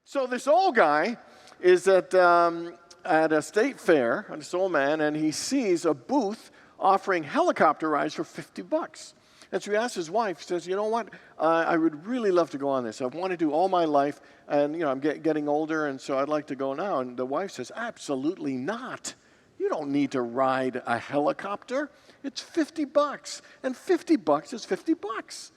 So this old guy is at a state fair, this old man, and he sees a booth offering helicopter rides for $50. And so he asks his wife, he says, you know what, I would really love to go on this. I've wanted to do all my life, and I'm getting older, and so I'd like to go now. And the wife says, absolutely not. You don't need to ride a helicopter. It's $50, and $50 is $50.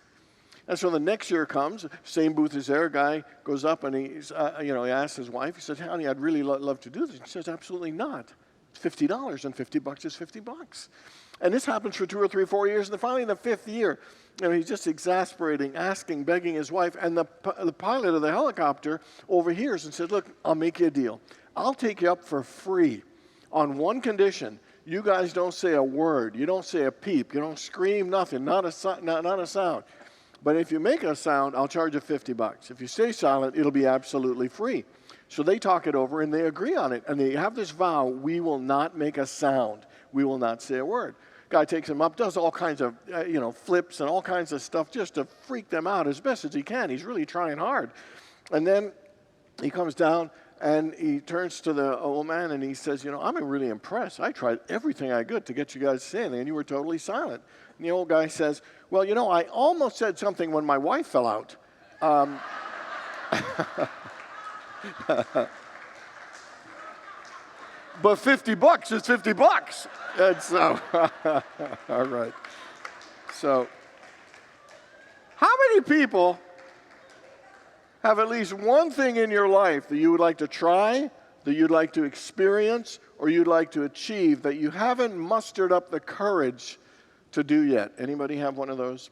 And so the next year comes, same booth is there, guy goes up and he asks his wife, he says, honey, I'd really love to do this. She says, absolutely not. It's $50 and $50 is $50. And this happens for 2 or 3, 4 years. And then finally in the 5th year, he's just exasperating, asking, begging his wife. And the pilot of the helicopter overhears and says, look, I'll make you a deal. I'll take you up for free on one condition. You guys don't say a word. You don't say a peep. You don't scream, nothing, not a sound. But if you make a sound, I'll charge you $50. If you stay silent, it'll be absolutely free. So they talk it over and they agree on it. And they have this vow, we will not make a sound. We will not say a word. Guy takes him up, does all kinds of, flips and all kinds of stuff just to freak them out as best as he can. He's really trying hard. And then he comes down and he turns to the old man and he says, I'm really impressed. I tried everything I could to get you guys saying, and you were totally silent. And the old guy says, well, I almost said something when my wife fell out. But $50 is $50. And so, all right. So, how many people have at least one thing in your life that you would like to try, that you'd like to experience, or you'd like to achieve that you haven't mustered up the courage to do yet? Anybody have one of those?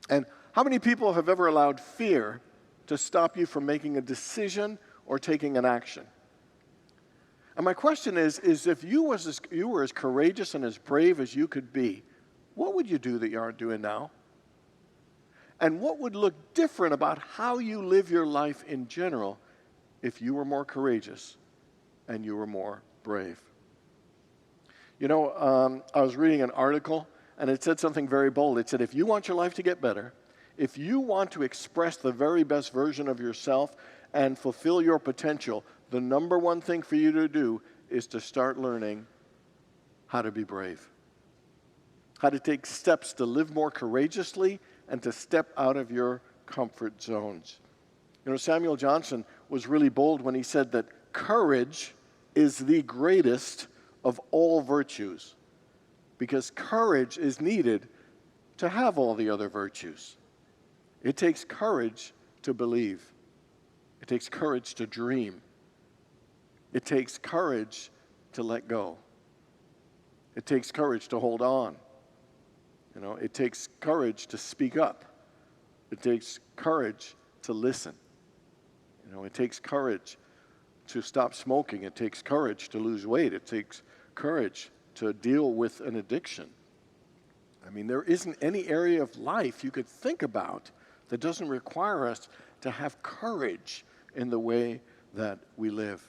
And how many people have ever allowed fear to stop you from making a decision or taking an action? And my question is if you were as courageous and as brave as you could be, what would you do that you aren't doing now? And what would look different about how you live your life in general if you were more courageous and you were more brave? I was reading an article, and it said something very bold. It said, if you want your life to get better, if you want to express the very best version of yourself and fulfill your potential, the number one thing for you to do is to start learning how to be brave, how to take steps to live more courageously and to step out of your comfort zones. Samuel Johnson was really bold when he said that courage is the greatest of all virtues, because courage is needed to have all the other virtues. It takes courage to believe. It takes courage to dream. It takes courage to let go. It takes courage to hold on. It takes courage to speak up. It takes courage to listen. It takes courage to stop smoking. It takes courage to lose weight. It takes courage to deal with an addiction. There isn't any area of life you could think about that doesn't require us to have courage in the way that we live.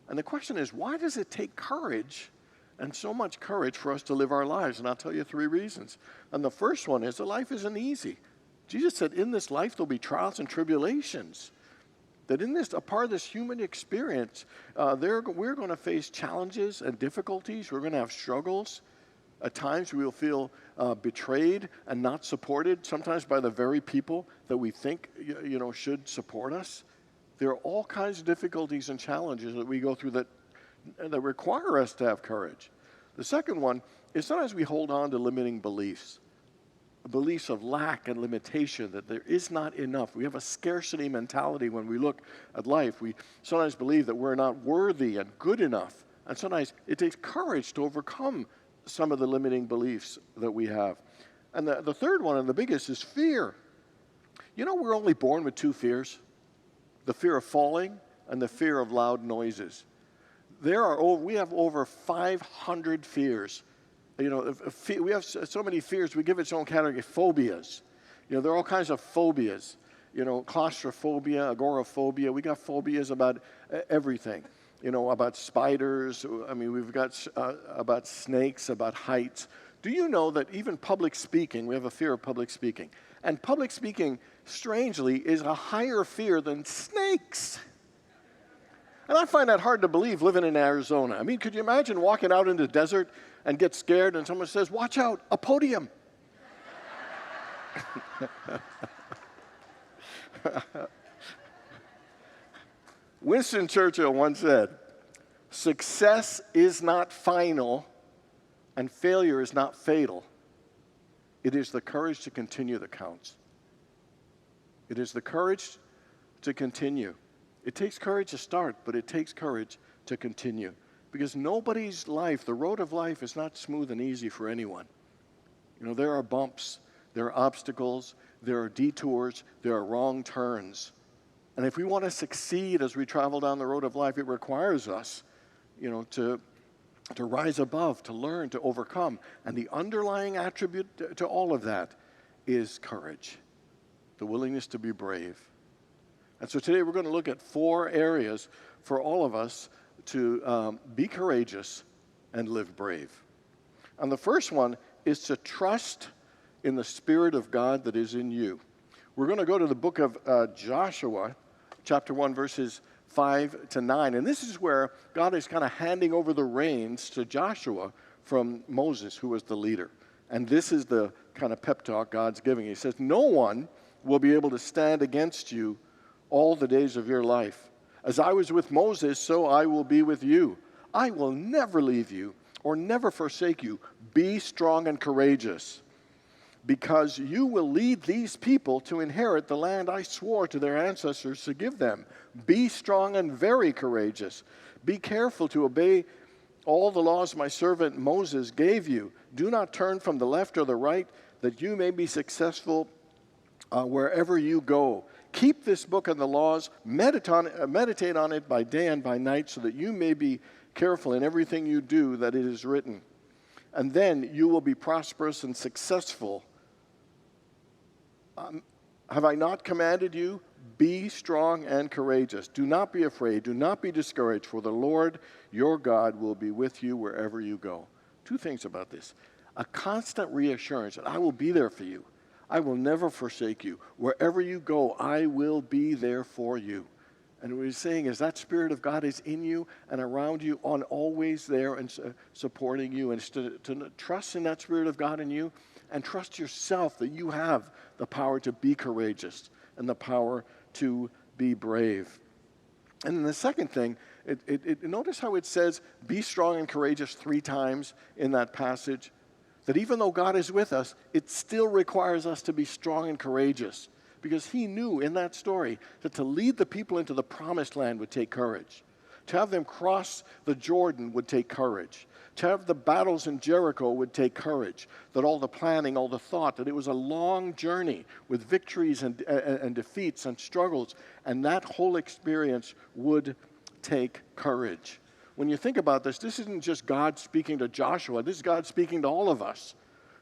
And the question is, why does it take courage and so much courage for us to live our lives? And I'll tell you 3 reasons. And the first one is that life isn't easy. Jesus said, in this life there'll be trials and tribulations. That in this, a part of this human experience, we're going to face challenges and difficulties. We're going to have struggles. At times we will feel betrayed and not supported, sometimes by the very people that we think should support us. There are all kinds of difficulties and challenges that we go through that require us to have courage. The second one is sometimes we hold on to limiting beliefs of lack and limitation, that there is not enough. We have a scarcity mentality when we look at life. We sometimes believe that we're not worthy and good enough. And sometimes it takes courage to overcome some of the limiting beliefs that we have. And the third one, and the biggest, is fear. We're only born with 2 fears. The fear of falling and the fear of loud noises. We have over 500 fears. We have so many fears, we give it its own category, phobias. There are all kinds of phobias. Claustrophobia, agoraphobia. We got phobias about everything. About spiders. We've got about snakes, about heights. Do you know that even public speaking, we have a fear of public speaking. And public speaking, strangely, is a higher fear than snakes. And I find that hard to believe living in Arizona. I mean, could you imagine walking out into the desert and get scared and someone says, watch out, a podium. Winston Churchill once said, success is not final and failure is not fatal. It is the courage to continue that counts. It is the courage to continue. It takes courage to start, but it takes courage to continue. Because nobody's life, the road of life, is not smooth and easy for anyone. You know, there are bumps, there are obstacles, there are detours, there are wrong turns. And if we want to succeed as we travel down the road of life, it requires us, you know, to rise above, to learn, to overcome. And the underlying attribute to all of that is courage, the willingness to be brave. And so today we're going to look at 4 areas for all of us to be courageous and live brave. And the first one is to trust in the Spirit of God that is in you. We're going to go to the book of Joshua, chapter 1, verses 5 to 9. And this is where God is kind of handing over the reins to Joshua from Moses, who was the leader. And this is the kind of pep talk God's giving. He says, no one will be able to stand against you all the days of your life. As I was with Moses, so I will be with you. I will never leave you or never forsake you. Be strong and courageous, because you will lead these people to inherit the land I swore to their ancestors to give them. Be strong and very courageous. Be careful to obey all the laws my servant Moses gave you. Do not turn from the left or the right, that you may be successful wherever you go. Keep this book and the laws, meditate on it by day and by night, so that you may be careful in everything you do that it is written. And then you will be prosperous and successful. Have I not commanded you? Be strong and courageous. Do not be afraid. Do not be discouraged, for the Lord your God will be with you wherever you go. 2 things about this. A constant reassurance that I will be there for you. I will never forsake you. Wherever you go, I will be there for you. And what he's saying is that Spirit of God is in you and around you, and always there and supporting you. And to trust in that Spirit of God in you, and trust yourself that you have the power to be courageous and the power to be brave. And then the second thing, notice how it says, be strong and courageous 3 times in that passage. That even though God is with us, it still requires us to be strong and courageous. Because he knew in that story that to lead the people into the promised land would take courage. To have them cross the Jordan would take courage. To have the battles in Jericho would take courage. That all the planning, all the thought, that it was a long journey with victories and defeats and struggles. And that whole experience would take courage. When you think about this, this isn't just God speaking to Joshua. This is God speaking to all of us.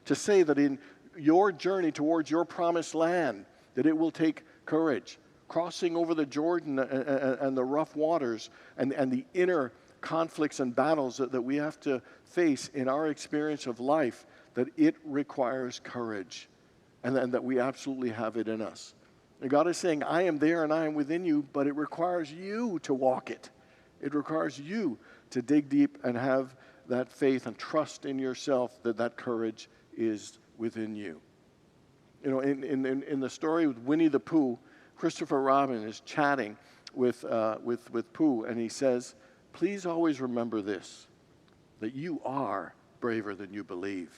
To say that in your journey towards your promised land, that it will take courage. Crossing over the Jordan and the rough waters and the inner conflicts and battles that we have to face in our experience of life, that it requires courage. And that we absolutely have it in us. And God is saying, I am there and I am within you, but it requires you to walk it. It requires you to dig deep and have that faith and trust in yourself that that courage is within you. You know, in the story with Winnie the Pooh, Christopher Robin is chatting with Pooh, and he says, please always remember this, that you are braver than you believe,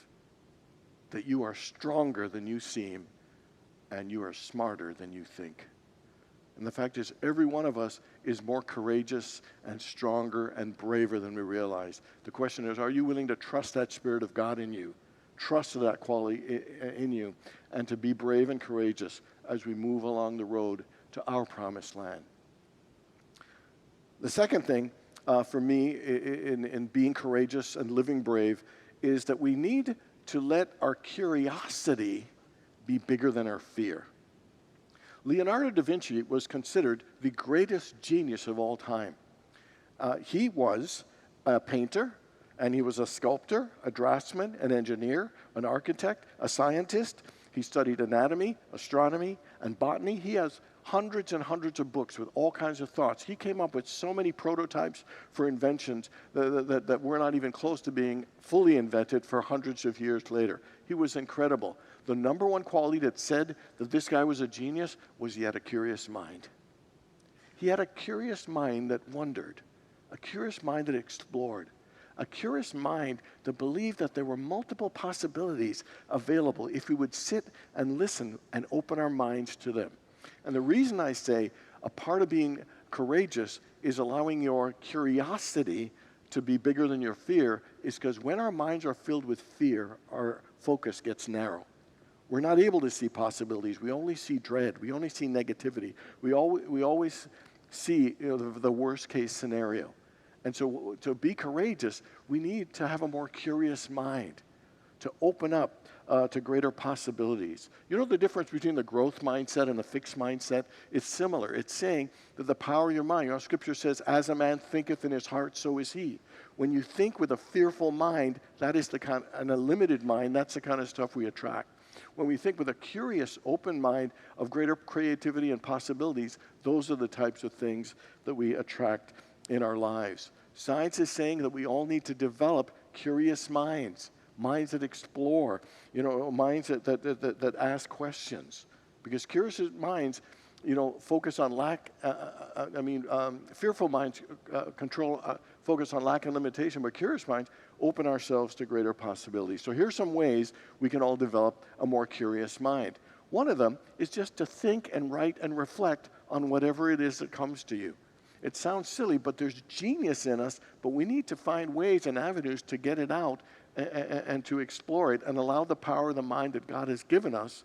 that you are stronger than you seem, and you are smarter than you think. And the fact is, every one of us is more courageous and stronger and braver than we realize. The question is, are you willing to trust that Spirit of God in you, trust that quality in you, and to be brave and courageous as we move along the road to our promised land? The second thing for me in being courageous and living brave is that we need to let our curiosity be bigger than our fear. Leonardo da Vinci was considered the greatest genius of all time. He was a painter, and he was a sculptor, a draftsman, an engineer, an architect, a scientist. He studied anatomy, astronomy, and botany. He has hundreds and hundreds of books with all kinds of thoughts. He came up with so many prototypes for inventions that were not even close to being fully invented for hundreds of years later. He was incredible. The number one quality that said that this guy was a genius was he had a curious mind. He had a curious mind that wondered, a curious mind that explored, a curious mind that believed that there were multiple possibilities available if we would sit and listen and open our minds to them. And the reason I say a part of being courageous is allowing your curiosity to be bigger than your fear is because when our minds are filled with fear, our focus gets narrow. We're not able to see possibilities. We only see dread. We only see negativity. We always see the worst case scenario. And so to be courageous, we need to have a more curious mind, to open up to greater possibilities. You know the difference between the growth mindset and the fixed mindset? It's similar. It's saying that the power of your mind, Scripture says, as a man thinketh in his heart, so is he. When you think with a fearful mind, that is and a limited mind, that's the kind of stuff we attract. When we think with a curious, open mind of greater creativity and possibilities, those are the types of things that we attract in our lives. Science is saying that we all need to develop curious minds, minds that explore, minds that ask questions. Because curious minds, focus on fearful minds focus on lack and limitation, but curious minds open ourselves to greater possibilities. So here's some ways we can all develop a more curious mind. One of them is just to think and write and reflect on whatever it is that comes to you. It sounds silly, but there's genius in us, but we need to find ways and avenues to get it out and to explore it and allow the power of the mind that God has given us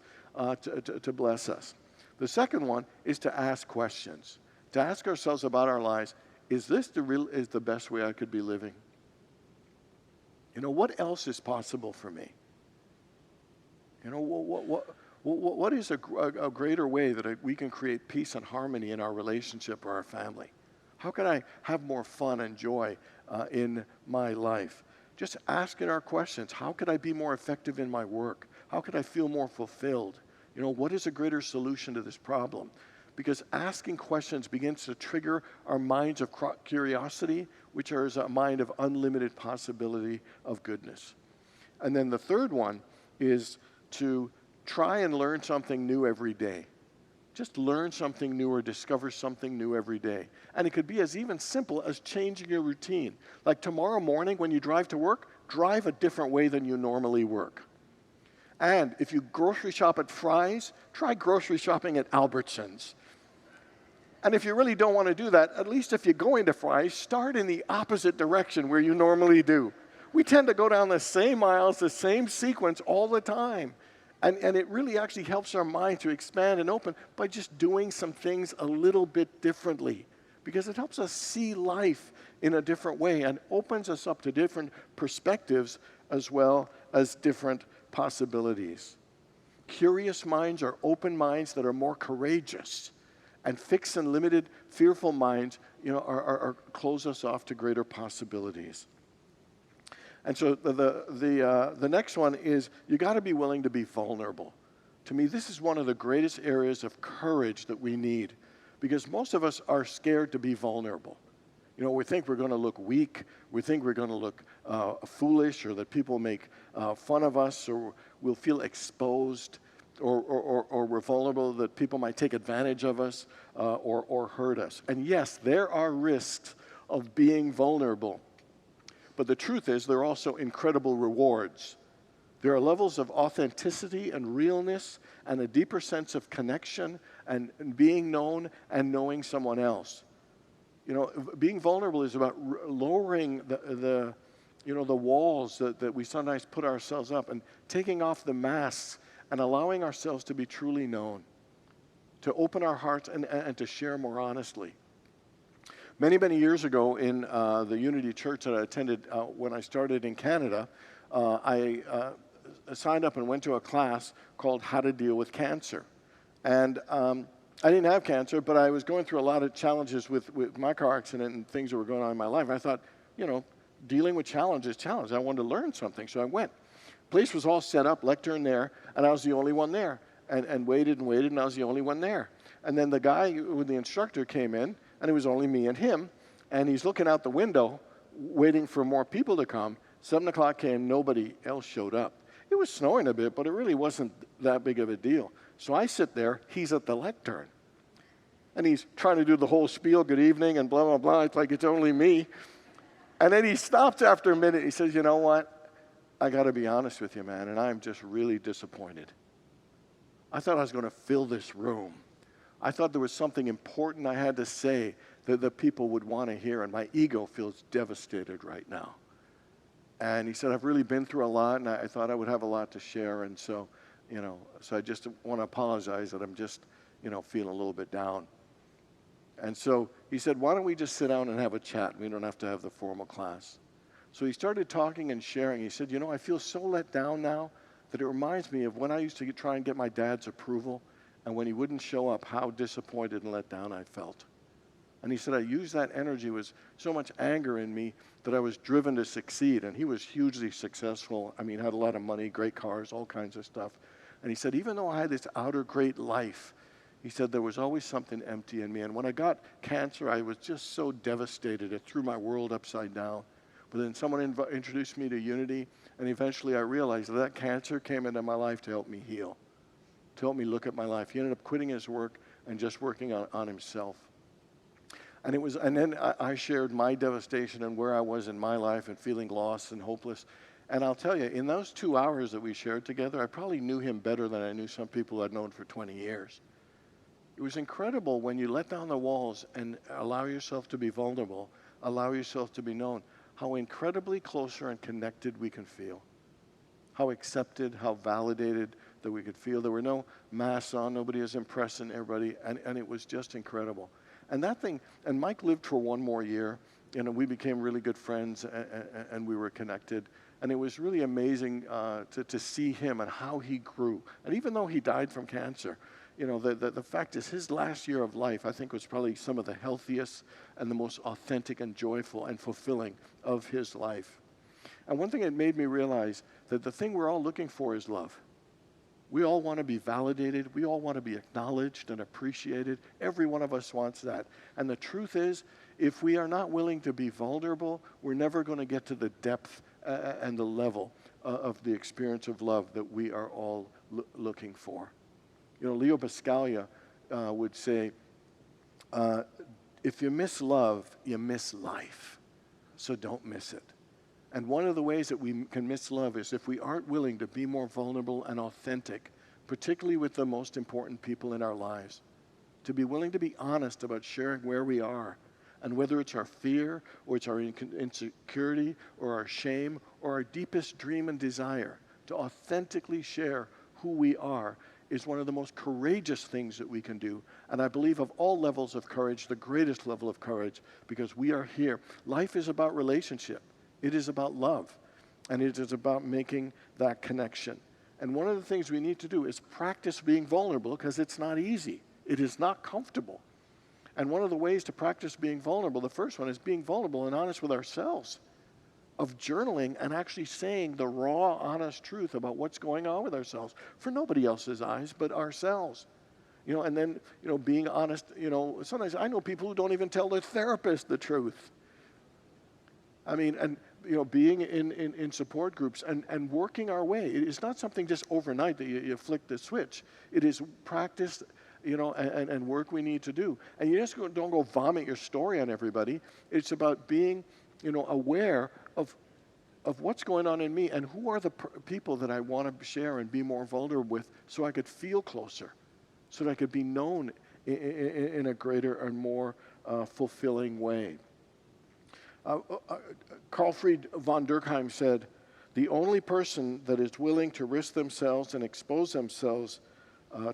to bless us. The second one is to ask questions, to ask ourselves about our lives. Is this the best way I could be living? What else is possible for me? What is a greater way that we can create peace and harmony in our relationship or our family? How can I have more fun and joy in my life? Just asking our questions. How could I be more effective in my work? How could I feel more fulfilled? What is a greater solution to this problem? Because asking questions begins to trigger our minds of curiosity, which is a mind of unlimited possibility of goodness. And then the third one is to try and learn something new every day. Just learn something new or discover something new every day. And it could be as even simple as changing your routine. Like tomorrow morning when you drive to work, drive a different way than you normally work. And if you grocery shop at Fry's, try grocery shopping at Albertsons. And if you really don't want to do that, at least if you go into Fry's, start in the opposite direction where you normally do. We tend to go down the same aisles, the same sequence all the time. And it really actually helps our mind to expand and open by just doing some things a little bit differently. Because it helps us see life in a different way and opens us up to different perspectives as well as different possibilities. Curious minds are open minds that are more courageous. And fixed and limited, fearful minds, close us off to greater possibilities. And so the next one is you got to be willing to be vulnerable. To me, this is one of the greatest areas of courage that we need, because most of us are scared to be vulnerable. We think we're going to look weak. We think we're going to look foolish, or that people make fun of us, or we'll feel exposed. Or we're vulnerable, that people might take advantage of us or hurt us. And yes, there are risks of being vulnerable. But the truth is, there are also incredible rewards. There are levels of authenticity and realness and a deeper sense of connection and being known and knowing someone else. Being vulnerable is about lowering the walls that we sometimes put ourselves up and taking off the masks and allowing ourselves to be truly known, to open our hearts and to share more honestly. Many, many years ago in the Unity Church that I attended when I started in Canada, I signed up and went to a class called How to Deal with Cancer. And I didn't have cancer, but I was going through a lot of challenges with my car accident and things that were going on in my life. I thought, dealing with challenge is challenge. I wanted to learn something, so I went. Place was all set up, lectern there, and I was the only one there. And waited, and I was the only one there. And then the guy, the instructor came in, and it was only me and him, and he's looking out the window, waiting for more people to come. 7 o'clock came, nobody else showed up. It was snowing a bit, but it really wasn't that big of a deal. So I sit there, he's at the lectern. And he's trying to do the whole spiel, good evening, and blah, blah, blah. It's like it's only me. And then he stops after a minute. He says, you know what? I got to be honest with you, man, and I'm just really disappointed. I thought I was going to fill this room. I thought there was something important I had to say that the people would want to hear, and my ego feels devastated right now. And he said, I've really been through a lot, and I thought I would have a lot to share, and so I just want to apologize that I'm just, feeling a little bit down. And so he said, why don't we just sit down and have a chat? We don't have to have the formal class. So he started talking and sharing. He said, I feel so let down now that it reminds me of when I used to try and get my dad's approval, and when he wouldn't show up, how disappointed and let down I felt. And he said, I used that energy, was so much anger in me that I was driven to succeed. And he was hugely successful. I mean, had a lot of money, great cars, all kinds of stuff. And he said, even though I had this outer great life, he said, there was always something empty in me. And when I got cancer, I was just so devastated. It threw my world upside down. But then someone introduced me to Unity, and eventually I realized that cancer came into my life to help me heal, to help me look at my life. He ended up quitting his work and just working on himself. And then I shared my devastation and where I was in my life and feeling lost and hopeless. And I'll tell you, in those 2 hours that we shared together, I probably knew him better than I knew some people I'd known for 20 years. It was incredible when you let down the walls and allow yourself to be vulnerable, allow yourself to be known, how incredibly closer and connected we can feel, how accepted, how validated that we could feel. There were no masks on, nobody was impressing everybody, and it was just incredible. And that thing, and Mike lived for one more year, we became really good friends, and we were connected. And it was really amazing to see him and how he grew. And even though he died from cancer, the fact is his last year of life, I think, was probably some of the healthiest and the most authentic and joyful and fulfilling of his life. And one thing that made me realize that the thing we're all looking for is love. We all want to be validated. We all want to be acknowledged and appreciated. Every one of us wants that. And the truth is, if we are not willing to be vulnerable, we're never going to get to the depth and the level of the experience of love that we are all looking for. Leo Buscaglia would say, if you miss love, you miss life. So don't miss it. And one of the ways that we can miss love is if we aren't willing to be more vulnerable and authentic, particularly with the most important people in our lives, to be willing to be honest about sharing where we are, and whether it's our fear, or it's our insecurity, or our shame, or our deepest dream and desire, to authentically share who we are is one of the most courageous things that we can do. And I believe of all levels of courage, the greatest level of courage, because we are here. Life is about relationship. It is about love, and it is about making that connection. And one of the things we need to do is practice being vulnerable, because it's not easy. It is not comfortable. And one of the ways to practice being vulnerable, the first one is being vulnerable and honest with ourselves, of journaling and actually saying the raw, honest truth about what's going on with ourselves for nobody else's eyes but ourselves. And then, being honest, sometimes I know people who don't even tell their therapist the truth. I mean, and being in support groups and working our way. It is not something just overnight that you flick the switch. It is practice, and work we need to do. And you just don't go vomit your story on everybody. It's about being, aware of what's going on in me and who are the people that I want to share and be more vulnerable with, so I could feel closer, so that I could be known in a greater and more fulfilling way. Carl Fried von Durkheim said, the only person that is willing to risk themselves and expose themselves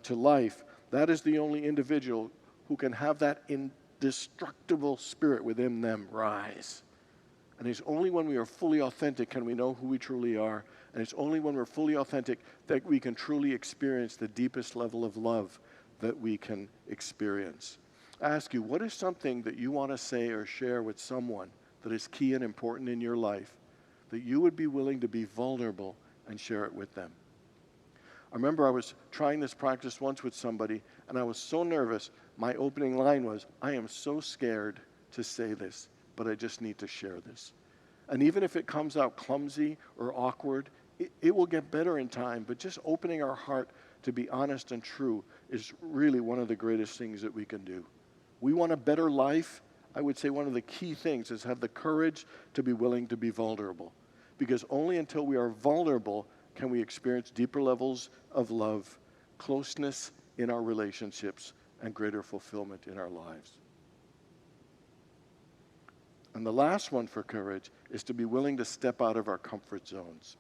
to life, that is the only individual who can have that indestructible spirit within them rise. And it's only when we are fully authentic can we know who we truly are. And it's only when we're fully authentic that we can truly experience the deepest level of love that we can experience. I ask you, what is something that you want to say or share with someone that is key and important in your life, that you would be willing to be vulnerable and share it with them? I remember I was trying this practice once with somebody, and I was so nervous my opening line was, I am so scared to say this, but I just need to share this. And even if it comes out clumsy or awkward, it will get better in time, but just opening our heart to be honest and true is really one of the greatest things that we can do. We want a better life. I would say one of the key things is have the courage to be willing to be vulnerable, because only until we are vulnerable can we experience deeper levels of love, closeness in our relationships, and greater fulfillment in our lives. And the last one for courage is to be willing to step out of our comfort zones.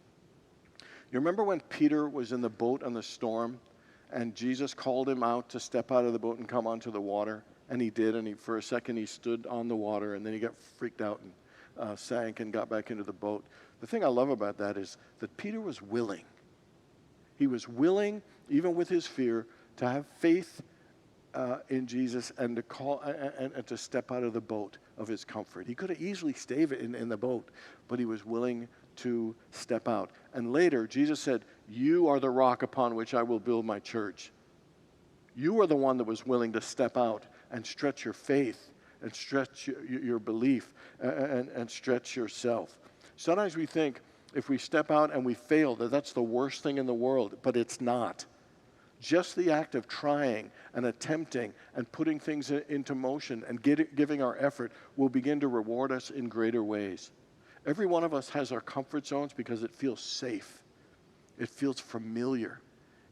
You remember when Peter was in the boat on the storm and Jesus called him out to step out of the boat and come onto the water? And he did, and for a second he stood on the water, and then he got freaked out and sank and got back into the boat. The thing I love about that is that Peter was willing. He was willing, even with his fear, to have faith in Jesus and to call and to step out of the boat of his comfort. He could have easily stayed in the boat, but he was willing to step out. And later, Jesus said, "You are the rock upon which I will build my church." You are the one that was willing to step out and stretch your faith and stretch your belief and stretch yourself. Sometimes we think if we step out and we fail, that's the worst thing in the world, but it's not. Just the act of trying and attempting and putting things into motion and giving our effort will begin to reward us in greater ways. Every one of us has our comfort zones because it feels safe. It feels familiar.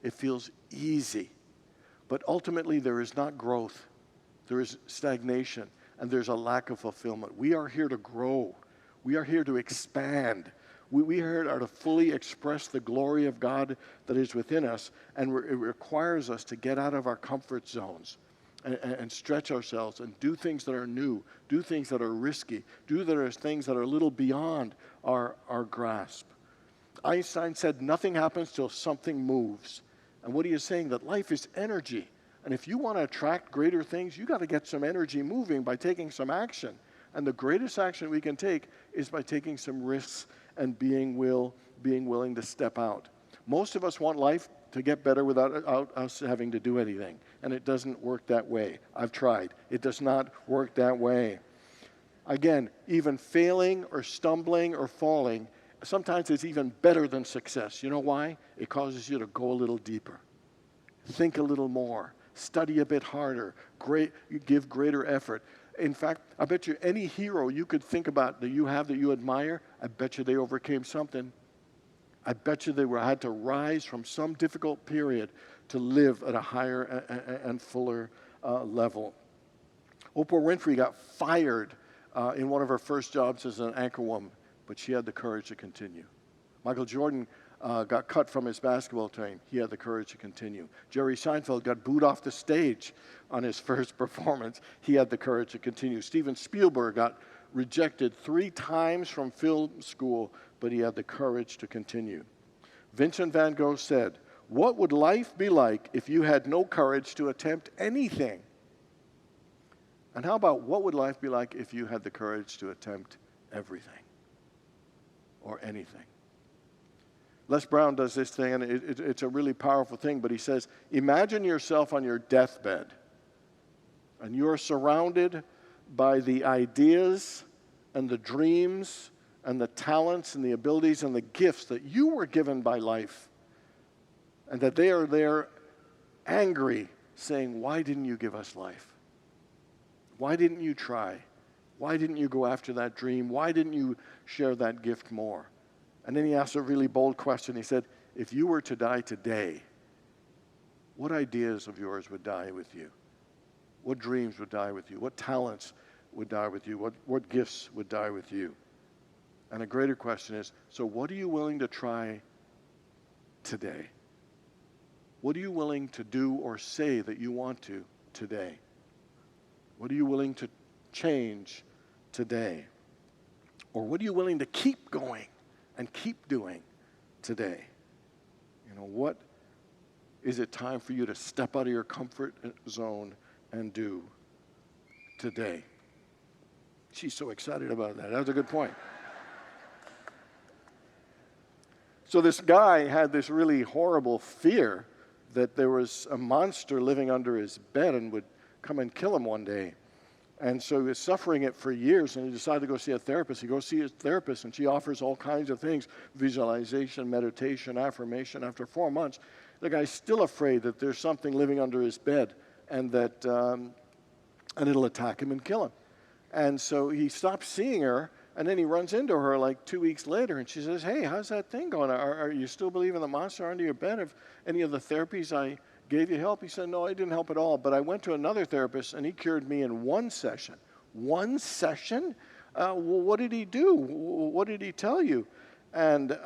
It feels easy. But ultimately, there is not growth. There is stagnation, and there's a lack of fulfillment. We are here to grow. We are here to expand. We are here to fully express the glory of God that is within us, and it requires us to get out of our comfort zones and stretch ourselves and do things that are new, do things that are risky, do things that are a little beyond our grasp. Einstein said nothing happens till something moves. And what he is saying, that life is energy. And if you want to attract greater things, you got to get some energy moving by taking some action. And the greatest action we can take is by taking some risks and being willing to step out. Most of us want life to get better without us having to do anything. And it doesn't work that way. I've tried. It does not work that way. Again, even failing or stumbling or falling, sometimes it's even better than success. You know why? It causes you to go a little deeper, think a little more, study a bit harder, give greater effort. In fact, I bet you any hero you could think about that you admire, I bet you they overcame something. I bet you they had to rise from some difficult period to live at a higher and fuller level. Oprah Winfrey got fired in one of her first jobs as an anchor woman, but she had the courage to continue. Michael Jordan got cut from his basketball team. He had the courage to continue. Jerry Seinfeld got booed off the stage on his first performance. He had the courage to continue. Steven Spielberg got rejected 3 times from film school, but he had the courage to continue. Vincent van Gogh said, "What would life be like if you had no courage to attempt anything?" And how about what would life be like if you had the courage to attempt everything or anything? Les Brown does this thing, and it's a really powerful thing, but he says, imagine yourself on your deathbed, and you're surrounded by the ideas and the dreams and the talents and the abilities and the gifts that you were given by life, and that they are there angry, saying, why didn't you give us life? Why didn't you try? Why didn't you go after that dream? Why didn't you share that gift more? And then he asked a really bold question. He said, if you were to die today, what ideas of yours would die with you? What dreams would die with you? What talents would die with you? What gifts would die with you? And a greater question is, so what are you willing to try today? What are you willing to do or say that you want to today? What are you willing to change today? Or what are you willing to keep going and keep doing today? You know, what is it time for you to step out of your comfort zone and do today? She's so excited about that. That was a good point. So this guy had this really horrible fear that there was a monster living under his bed and would come and kill him one day. And so he was suffering it for years, and he decided to go see a therapist. He goes see his therapist, and she offers all kinds of things, visualization, meditation, affirmation. After 4 months, the guy's still afraid that there's something living under his bed, and that and it'll attack him and kill him. And so he stops seeing her, and then he runs into her like 2 weeks later, and she says, hey, how's that thing going? Are you still believing the monster under your bed? Have any of the therapies I gave you help? He said, no, I didn't help at all, but I went to another therapist, and he cured me in 1 session. 1 session? Well, what did he do? What did he tell you? And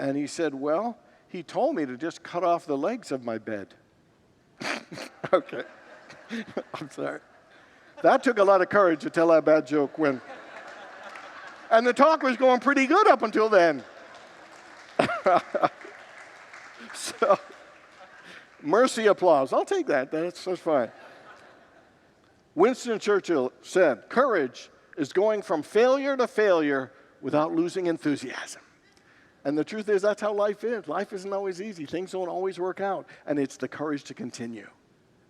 he said, well, he told me to just cut off the legs of my bed. Okay. I'm sorry. That took a lot of courage to tell that bad joke when... And the talk was going pretty good up until then. So, mercy applause. I'll take that. That's fine. Winston Churchill said, courage is going from failure to failure without losing enthusiasm. And the truth is, that's how life is. Life isn't always easy. Things don't always work out. And it's the courage to continue,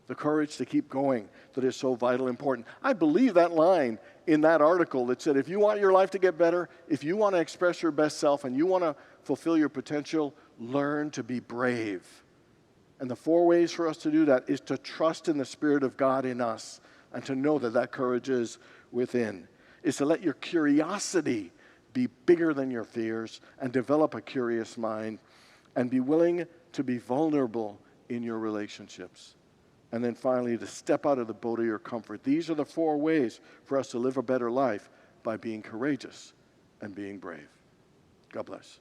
the courage to keep going that is so vital important. I believe that line in that article that said, if you want your life to get better, if you want to express your best self, and you want to fulfill your potential, learn to be brave. And the 4 ways for us to do that is to trust in the Spirit of God in us and to know that that courage is within. Is to let your curiosity be bigger than your fears and develop a curious mind, and be willing to be vulnerable in your relationships. And then finally, to step out of the boat of your comfort. These are the 4 ways for us to live a better life, by being courageous and being brave. God bless.